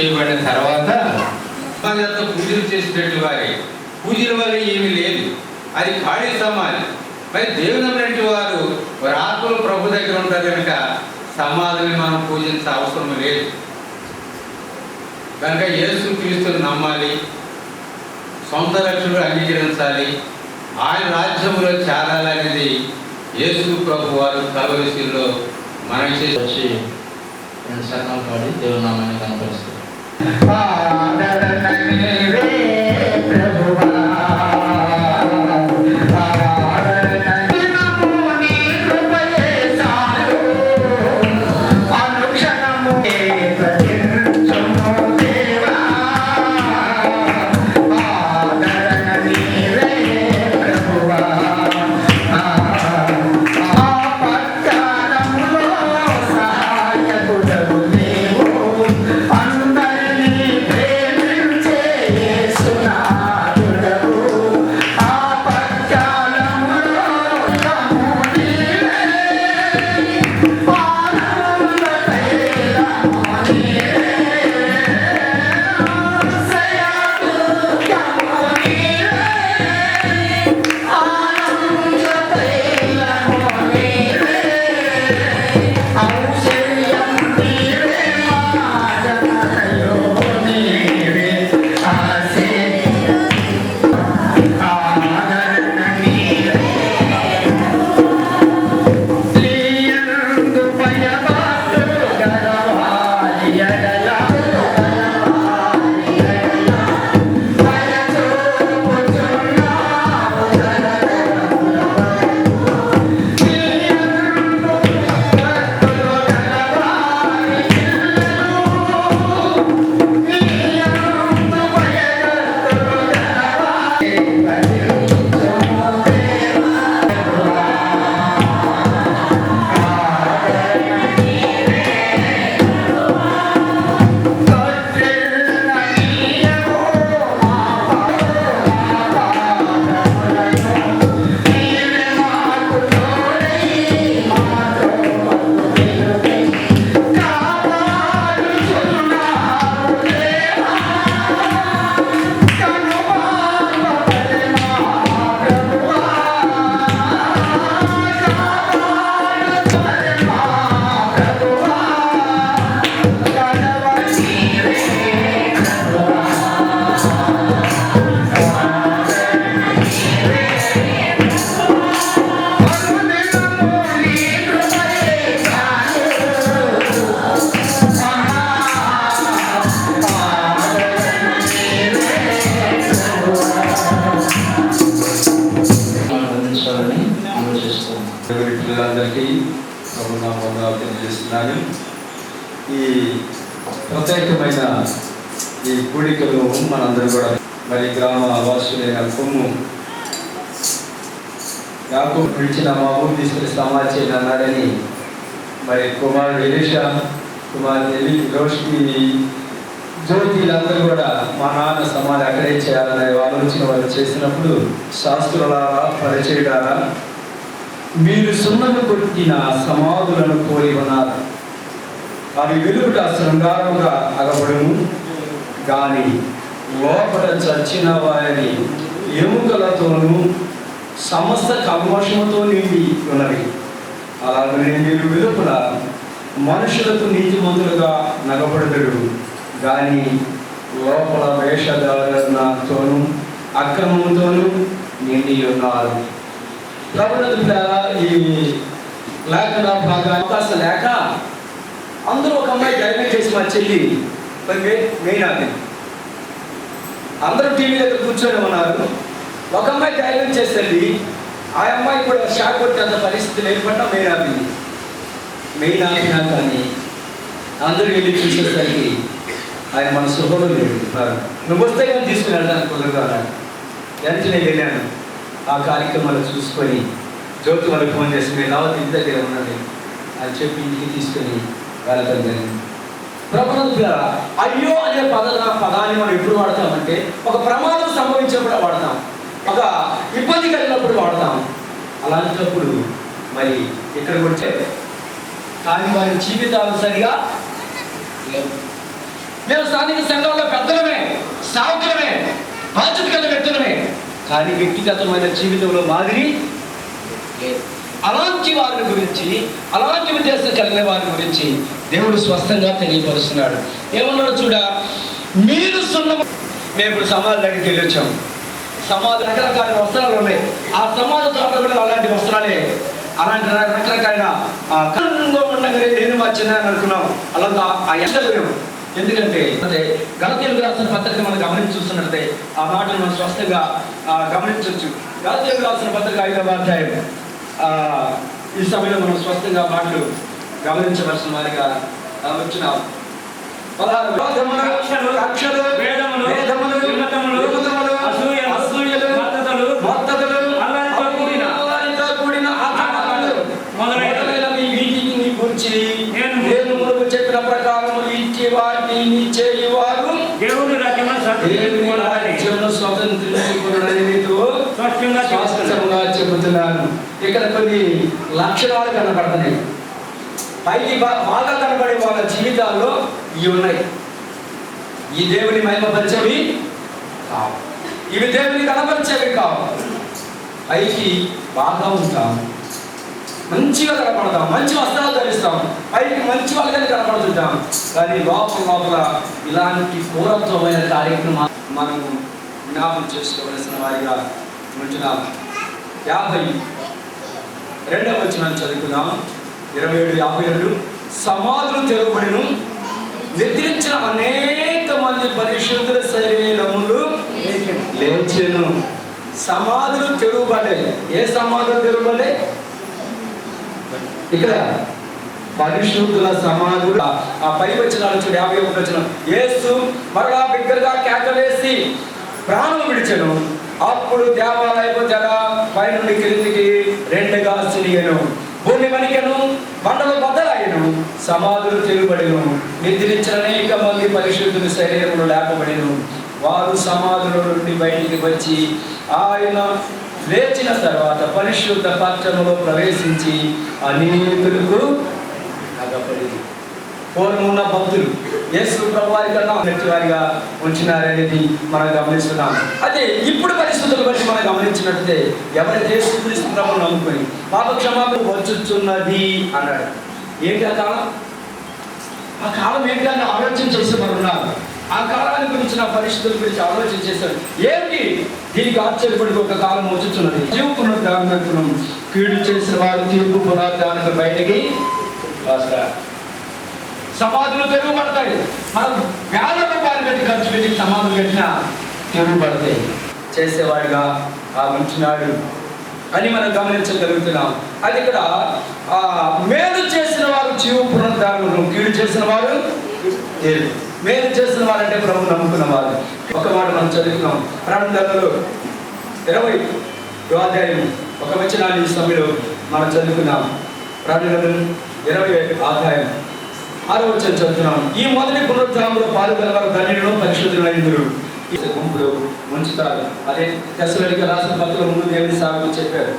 చేయబడిన తర్వాత సమాజంతో పూజలు చేసేటట్టు వారి పూజల వల్ల ఏమీ లేదు, అది ఖాళీ సమాధి. మరి దేవుని నమ్మినటువంటి వారు వారి ఆత్మలు ప్రభు దగ్గర ఉంటారు కనుక సమాధిని మనం పూజించే అవసరం లేదు. కనుక యేసు క్రీస్తుని నమ్మాలి, సొంత రక్షకుడు అంగీకరించాలి, ఆయన రాజ్యంలో చేరాలనేది యేసు ప్రభు వారు కల్వరిశిలో మనం చేసి 2 శాఖలు పాడి దేవుని నామాన్ని కనపరుస్తారు. పిల్లలందరికీ తెలియజేస్తున్నాను. ఈ ప్రత్యేకమైన ఈ కూడికలు మనందరూ కూడా మరి గ్రామ వాసులైన కొమ్ము యాకోబు పిలిచిన మా ఊరు తీసుకుని సమాధి చేయాలి అన్నాడని మరి కుమారుడు ఎలీషా, కుమారుడు రోష్కి, జ్యోతిలందరూ కూడా మా నాన్న సమాధి అక్కడే చేయాలనే ఆలోచన వాళ్ళు చేసినప్పుడు శాస్త్రులారా పరిచయులారా మీరు సున్నము కొట్టిన సమాధులను కోరి ఉన్నారు, అవి వెలుగుట శృంగారముగా అగబడును కానీ లోపల చచ్చిన వారిని ఎముకలతోనూ సమస్త కల్మషముతో నిండి ఉన్నవి. అలాగనే మీరు వెలుపల మనుషులకు నీతిమంతులుగా నగబడదురు కానీ లోపల వేషధారణతోనూ అక్రమంతోనూ నిండి ఉన్నారు. ప్రభుత్వ ఈ లేఖన బాగా అవకాశం లేక అందరూ ఒక అమ్మాయి డైరెక్ట్ చేసి మా చెల్లి మెయిన్ అది అందరూ టీవీ దగ్గర కూర్చొని ఉన్నారు. ఒక అమ్మాయి డైరెక్ట్ చేస్తుంది, ఆ అమ్మాయి కూడా షాక్ కొట్టేంత పరిస్థితి లేకుండా మెయిన్ ఆపినా కానీ అందరూ వెళ్ళి చూసేసరికి ఆయన మన శుభ్రం లేడు. నువ్వు వస్తే కానీ తీసుకుని వెళ్ళడానికి కుదరదు. వెంటనే వెళ్ళాను. ఆ కార్యక్రమాలు చూసుకొని జ్యోతి వాళ్ళకి ఫోన్ చేసి మీరు రావద్దు, ఇంటి దగ్గర ఉన్నది అని చెప్పి ఇంటికి తీసుకొని వెళ్ళడం జరిగింది. ప్రభుత్వ అయ్యో అనే పదాన్ని మనం ఎప్పుడు వాడతామంటే ఒక ప్రమాదం సంభవించినప్పుడు వాడతాం, ఒక ఇబ్బంది కలిగినప్పుడు వాడతాం. అలాంటప్పుడు మరి ఇక్కడికి వచ్చే కానీ వారి జీవితాలు సరిగా మేము స్థానిక సంఘంలో పెద్దలమే, సావుకులమే, బాధ్యత గల వ్యక్తులమే, కానీ వ్యక్తిగతమైన జీవితంలో మాదిరి లేదు. అలాంటి వారిని గురించి, అలాంటి ఉద్దేశం కలిగిన వారి గురించి దేవుడు స్పష్టంగా తెలియపరుస్తున్నాడు. ఏమన్నాడు చూడ, మీరు సున్నము. మేము ఇప్పుడు సమాధి దగ్గరికి వెళ్ళి వచ్చాం. సమాధి రకరకాల వస్త్రాలు ఉన్నాయి. ఆ సమాధి తోట కూడా అలాంటి వస్త్రాలే, అలాంటి రకరకాల ఉండగానే నేను వచ్చినా అనుకున్నాం. అలాగా ఆ ఎండలు. ఎందుకంటే గలతీయులకు రాసిన పత్రిక మనం గమనించి చూస్తున్నట్లయితే ఆ మాటను మనం స్పష్టంగా గమనించవచ్చు. గలతీయులకు రాసిన పత్రిక 5వ అధ్యాయం ఈ సమయంలో మనం స్పష్టంగా మాటలు గమనించవలసిన వారిగా వచ్చిన 16 నేను మునుపు చెప్పిన ప్రకారం ఇచ్చి వాటిని చేయువారు దేవుని రాజ్యమును స్వతంత్రించుకున్నాడని నీతో స్పష్టంగా చెబుతున్నాను. ఇక్కడ కొన్ని లక్షణాలు కనబడుతున్నాయి. పైకి బాగా కనబడే వాళ్ళ జీవితాల్లో ఇవి ఉన్నాయి. ఈ దేవుని మహిమపరిచేవి కావు, ఇవి దేవుని కనపరిచేవి కావు. పైకి బాగా ఉంటాం, మంచిగా కనపడతాం, మంచి వస్త్రాలు ధరిస్తాం, పైకి మంచి వాళ్ళని కనపడుతుంటాం, కానీ లోపల ఇలాంటి పూర్వత్వమైన కార్యక్రమం మనము జ్ఞాపకం చేసుకోవలసిన వారిగా ఉంటున్నాం. 52వ వచనం చదువుకుందాం. 27:52 సమాధులు తెరవబడిను, నిద్రించిన అనేక మంది పరిశుద్ధుల శరీరములు లేచెను. సమాధులు తెరవబడ్డాయి. ఏ సమాధులు తెరవబడ్డాయి? ఇక్కడ పరిశుద్ధుల సమాధులు. ఆ పై వచనాలు చూడు, 51వ వచనం. యేసు మరలా బిగ్గరగా కేకవేసి ప్రాణం విడిచెను. అప్పుడు దేవాలయపు తెర పైనుండి క్రిందికి 2గా చినిగెను, భూమి వణికెను, బండలు బద్దలాయెను, సమాధులు తెరవబడెను, నిద్రించిన అనేక మంది పరిశుద్ధుల శరీరములు లేపబడెను. వారు సమాధుల నుండి బయటికి వచ్చి ఆయన లేచిన తర్వాత పరిశుద్ధ పట్టణంలో ప్రవేశించి అనేకులకు అగపడింది. పూర్వమున్న భక్తులు యేసు ప్రభువారి కన్నా వారిగా ఉంచినారనేది మనం గమనిస్తున్నాం. అదే ఇప్పుడు పరిస్థితులు బట్టి మనం గమనించినట్లయితే ఎవరైతే యేసు ప్రభువును నమ్ముకొని పాప క్షమాపణ వచ్చుచున్నది అన్నాడు. ఏంటి ఆ కాలం? ఆ కాలం ఏంటి అని ఆలోచన చేసే వారు ఉన్నారు. ఆ కాలాన్ని గురించి, నా పరిస్థితుల గురించి ఆలోచన చేశారు. ఏంటి దీనికి ఆశ్చర్యపడి ఒక కాలం వచ్చుచున్నది. జీవ పునరుద్ధానం, కీడు చేసిన వారు తీర్పు పునరుద్ధానం బయటికి వస్తారు. సమాధులు తెరవబడతాయి. మనం వేల రూపాయలు పెట్టి ఖర్చు పెట్టి సమాధులు కట్టినా తెరవబడతాయి. చేసేవాడిగా ఉంటున్నాడు అని మనం గమనించగలుగుతున్నాం. అది ఇక్కడ మేలు చేసిన వారు జీవ పునరుద్ధానం, కీడు చేసిన వారు మేలు చేసిన వారంటే ప్రభు నమ్ముకున్న వారు. ఒక మాట మనం చదువుకున్నాం. ప్రారంభంలో 20వ అధ్యాయం 1వ వచనాన్ని ఈ సమయంలో మనం చదువుకున్నాం. ప్రారంభంలో 20వ అధ్యాయం 6వ వచనం చదువుతున్నాం. ఈ మొదటి పునరుద్ధానంలో పాల్గొనవారు ధన్యులను పరిశుద్ధులైనరు గుంపులు ఉంచుతారు. అదే తెస్సలోనికీయులకు రాసిన పత్రికలో ముందు దేవుని సాగు చెప్పారు.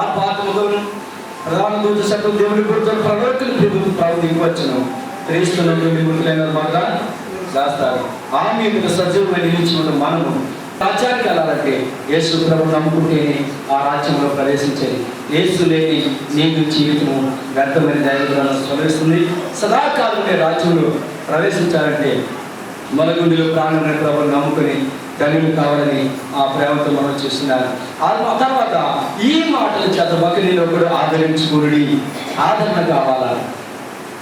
ఆత్మాత్మలను ప్రధాన దూత శక్తులు దేవుని గుర్తులు ప్రవర్తన ప్రభు దిగివచ్చును. క్రీస్తునందు మృతులైన మాట చేస్తారు. ఆ మీద సజీవంగా నిలిచిన మనము రాజ్యానికి వెళ్ళాలంటే యేసు ప్రభువు నమ్ముకుంటేనే ఆ రాజ్యంలో ప్రవేశించేది. యేసు లేని నీకు జీవితము వ్యర్థమైన దైవగ్రహం స్మరిస్తుంది. సదాకాలం రాజ్యంలో ప్రవేశించాలంటే మనగుండిలో ప్రాణమైన ప్రభువును నమ్ముకొని ధన్యులు కావాలని ఆ ప్రేమతో మనం చేస్తున్నారు. ఆ తర్వాత ఈ మాటల చేత ఒకరిని ఒకరు ఆదరించుకుని ఆదరణ కావాలా?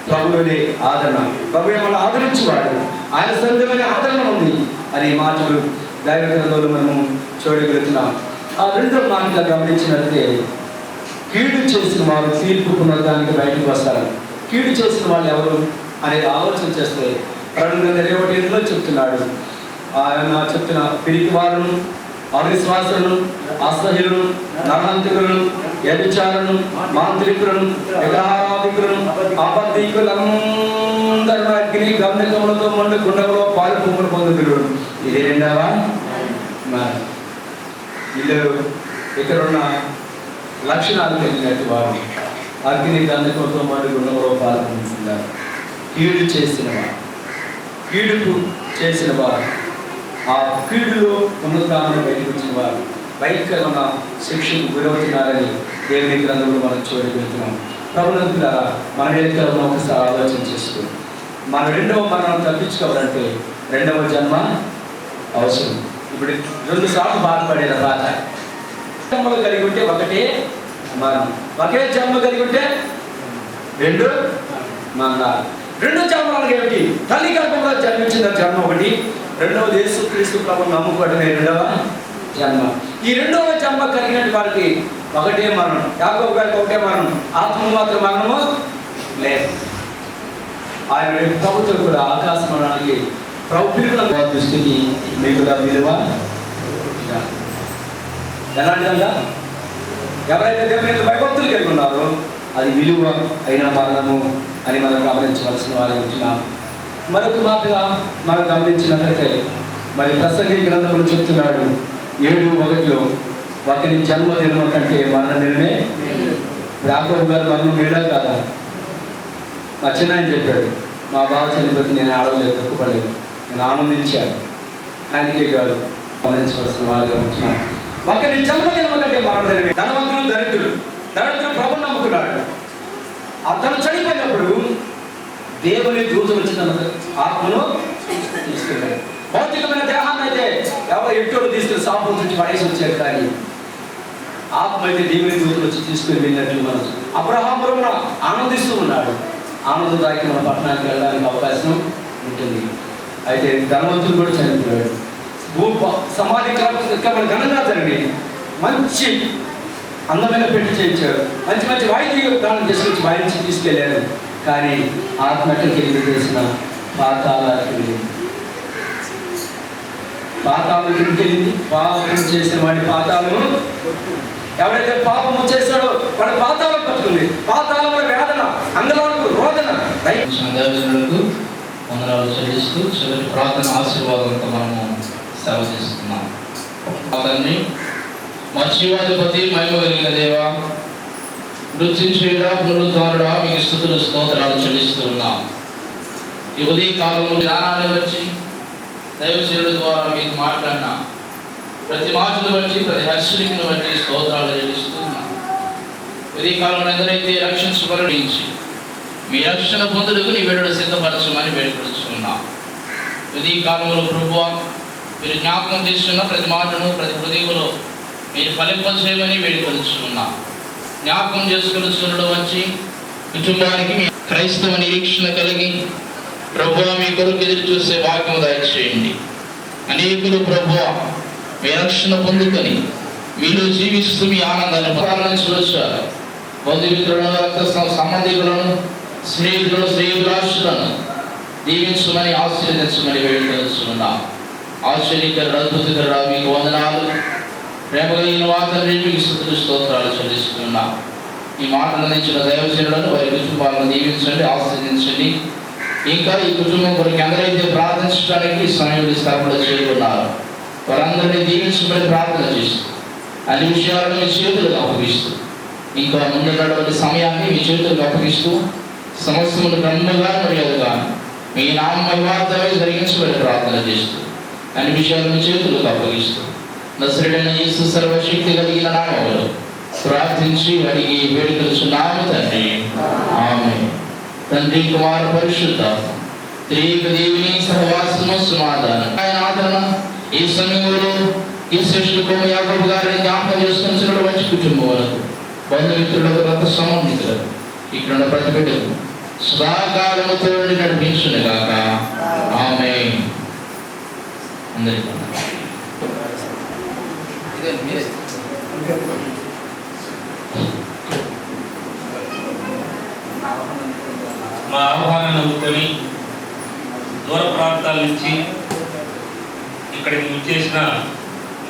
ప్రభువునే ఆదరణ. ప్రభువే మనం ఆదరించేవాడు, ఆయన సొంతమైన ఆదరణ ఉంది అనే మాటలు దైవ గ్రంథంలో మనము చూడగలుగుతున్నాం. ఆ రెండో మాటలు గమనించినట్లయితే కీడు చేసిన వారు తీర్పు పునరుద్ధానానికి బయటకు వస్తారు. కీడు చేసిన వాళ్ళు ఎవరు అనేది ఆలోచన చేస్తే 2:21 చెప్తున్నాడు. ఆయన చెప్తున్న పిరికి వారును, అవిశ్వాసులను, అసహ్యులను, నరహంతకులను, వ్యభిచారులను, మాంత్రికులను, విగ్రహారాధికులను, అబద్ధికులందరూ అగ్ని గంధకములతో మండు గుండెలో పాలు పువ్వులు పొందుతుడు. ఇది రెండవ వీళ్ళు ఇక్కడ ఉన్న లక్షణాలు కలిగినట్టు వారు అగ్ని గంధకంతో మండు గుండెలో పాలు పొందుతున్నారు. కీడు చేసిన వారు కీడుకు చేసిన వారు, ఆ కీడులో పునరుద్ధానం బయటకు వచ్చిన వారు భయంకరమైన శిక్షకు గురవుతున్నారని దేవుని గ్రంథంలో మనం చూడగలుగుతున్నాం. ప్రభుత్వ మన ఎదుగుదలను ఒకసారి ఆలోచన చేసుకుని మన రెండవ మరణం తప్పించుకోవాలంటే రెండవ జన్మ అవసరం. ఇప్పుడు 2 సార్లు బాధపడేది బాధ. జన్మలు కలిగి ఉంటే ఒకటే మరణం, ఒకే జన్మ కలిగి ఉంటే 2 మరణాలు. 2 జన్మలు ఏమిటి? తల్లి గర్భంలో జన్మించిన జన్మ ఒకటి, రెండవది యేసుక్రీస్తు ప్రభువును నమ్ముకోవడమే రెండవ జన్మ. ఈ రెండవ జన్మ కలిగిన వారికి ఒకటే మరణం. యాకోబు గారికి ఒకటే మరణం, ఆత్మ మాత్రం మరణము లేదు. ఆయన ప్రభుత్వం కూడా ఆకాశ మరణానికి ప్రభుత్వ దృష్టికి మిగుల విలువ ఎలాంటిదంగా ఎవరైతే దేవుని భయభక్తులు కలిగి ఉన్నారో అది విలువ అయిన మరణము అని మనం గమనించవలసిన వారి ఉంటున్నాం. మరొక మాటగా మనం గమనించినట్లయితే మరి ప్రసంగి గ్రంథంలో చెప్తున్నాడు 7:1 ఒకరి జన్మదినం కంటే మరణదినమే. యాకోబు గారు మరణం మేడా కాదా? మా చిన్నాయన చెప్పాడు, మా బావ చనిపోతే నేను ఆడలేదు, తక్కువలేదు, నేను ఆనందించాను. ఆయనకే కాదు, గమనించవలసిన వారిగా ఉంటున్నాను. ఒకరి జన్మదినం కంటే మరణదినమే. ధనవంతులు దరిద్రులు ప్రభువు నమ్ముకున్నాడు. అతను చనిపోయినప్పుడు దేవుని దూతలు వచ్చిన ఆత్మను తీసుకెళ్ళాడు. భౌతికమైన దేహాన్ని అయితే ఎవరు ఎట్టోడు తీసుకుని సాపు నుంచి పడేసి వచ్చారు, కానీ ఆత్మ అయితే దేవుని దూతలు వచ్చి తీసుకుని వెళ్ళినట్లు మనం అబ్రహాము ఆనందిస్తూ ఉన్నాడు. ఆనందదాయక మన పట్టణానికి వెళ్ళడానికి అవకాశం ఉంటుంది. అయితే ధనవంతులు కూడా చనిపోయాడు. సమాధి కార్యక్రమాలు ఘనంగా జరిగి మంచి అందమైన పెళ్లి చేయించాడు, మంచి మంచి వాయిద్య దానం చేసుకొచ్చి వాయించి తీసుకెళ్ళాడు. కానీ ఆత్మకి వెళ్ళి చేసిన పాతాళానికి వెళ్ళింది. పాతాళానికి వెళ్ళింది. పాపం చేసిన వాడి పాతాళము, ఎవరైతే పాపము చేశాడో వాడి పాతాళం పట్టుకుంది. పాతాళంలో వేదన, అంగళాలకు రోదన. సందేహాలకు వందనాలు చెల్లిస్తూ చివరి ప్రార్థన ఆశీర్వాదంతో మనము సేవ చేస్తున్నాం. తండ్రి, మా జీవాధిపతి, మహిమ కలిగిన దేవా, వృత్తించేడా పునరుద్ధారుడా, మీకు స్తుతులు స్తోత్రాలు చెల్లిస్తూ ఉన్నాం. ఈ ఉదయ కాలంలో జ్ఞానాన్ని వచ్చి దైవశీలుల ద్వారా మీకు మాట్లాడిన ప్రతి మాటను బట్టి, ప్రతి హెచ్చరికను బట్టి స్తోత్రాలు చెల్లిస్తూ ఉన్నాం. ఉదయ కాలంలో ఎందరైతే రక్షించబడించి మీ రక్షణ పొందుటకు నీ బిడ్డలు సిద్ధపరచమని వేడుకొస్తున్నాం. ఉదయ కాలంలో ప్రభువా, మీరు జ్ఞాపకం చేస్తున్న ప్రతి మాటను ప్రతి హృదయంలో మీరు ఫలింపచేయమని వేడుకొస్తున్నాం. జ్ఞాపకం చేసుకొనిచుండడం వచ్చి కుటుంబానికి మీ క్రైస్తవ నిరీక్షణ కలిగి ప్రభువా మీ కొరకు ఎదురు చూసే భాగ్యం దయచేయండి. అనేకులు ప్రభువా మీ రక్షణ పొందుకొని మీలో జీవిస్తూ మీ ఆనందాన్ని పాలన బంధుమిత్రులను, రక్త సంబంధికులను, స్నేహితులను, శ్రేయురాశులను దీవించమని ఆశీర్వదించమని వేడుకొస్తున్నాం. ఆశ్చర్యకర అద్భుతకర మీకు వందనాలు. ప్రేమ కలిగిన వార్తలు మీకు స్తుతులు స్తోత్రాలు చెల్లిస్తున్నాం. ఈ మాటలు అందించిన దైవజనులను వారి కుటుంబాలను దీవించండి, ఆశీర్వదించండి. ఇంకా ఈ కుటుంబం కొరకు ఎందరైతే ప్రార్థించడానికి ఈ సమయంలో స్థాపన చేయకున్నారు వారందరినీ దీవించమని ప్రార్థన చేస్తూ అన్ని విషయాలను మీ చేతులకు అప్పగిస్తూ ఇంకా ముందున్నటువంటి సమయాన్ని మీ చేతులకు అప్పగిస్తూ సమస్తమును క్రమంగా మర్యాదగా మీ నామ మహిమార్థమై జరిగించమని ప్రార్థన చేస్తూ అన్ని విషయాలను మీ చేతులకు అప్పగిస్తూ నజరేయుడైన యేసు సర్వశక్తి కలిగిన నామములో ప్రార్థించి అడిగి వేడుకొనుచున్నాము తండ్రి, ఆమేన్. తండ్రి, కుమార, పరిశుద్ధాత్మ త్రియేక దేవుని సహవాసము, సమాధానం, ఆయన ఆదరణ ఈ సమయంలో ఈ శిష్యులకు యాకోబు గారిని జ్ఞాపకం చేసుకుని మంచి కుటుంబం వరకు బంధుమిత్రులకు, రక్త సంబంధికులకు, ఇక్కడ ప్రతి బిడ్డకు సదాకాలముతో నడిపించును గాక, ఆమేన్. అందరికీ మా ఆహ్వానాన్ని అందుకొని దూర ప్రాంతాల నుంచి ఇక్కడికి వచ్చేసిన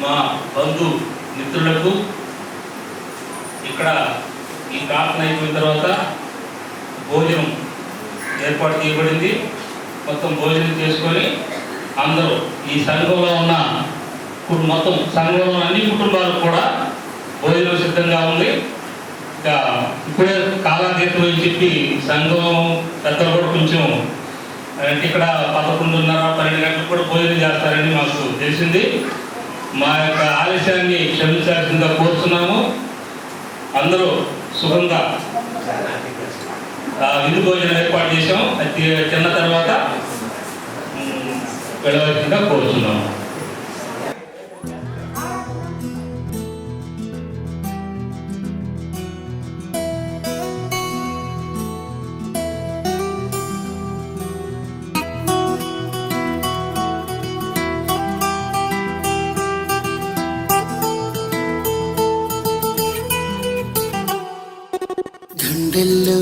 మా బంధు మిత్రులకు ఇక్కడ ఈ ప్రార్థన అయిపోయిన తర్వాత భోజనం ఏర్పాటు చేయబడింది. మొత్తం భోజనం చేసుకొని అందరూ ఈ సంఘంలో ఉన్న మొత్తం సంఘంలో అన్ని కుటుంబాలకు కూడా భోజనం సిద్ధంగా ఉంది. ఇప్పుడే కాలాతీతం అని చెప్పి సంఘం పెద్దలు కూడా కొంచెం అంటే ఇక్కడ 11:30-12 గంటలకు కూడా భోజనం చేస్తారని మాకు తెలిసింది. మా యొక్క ఆలస్యాన్ని క్షమించాల్సిందిగా కోరుతున్నాము. అందరూ సుఖంగా విందు భోజనం ఏర్పాటు చేసాం. అది తిన్న తర్వాత వెళ్ళవలసిందిగా కోరుతున్నాము. గుండెల్లో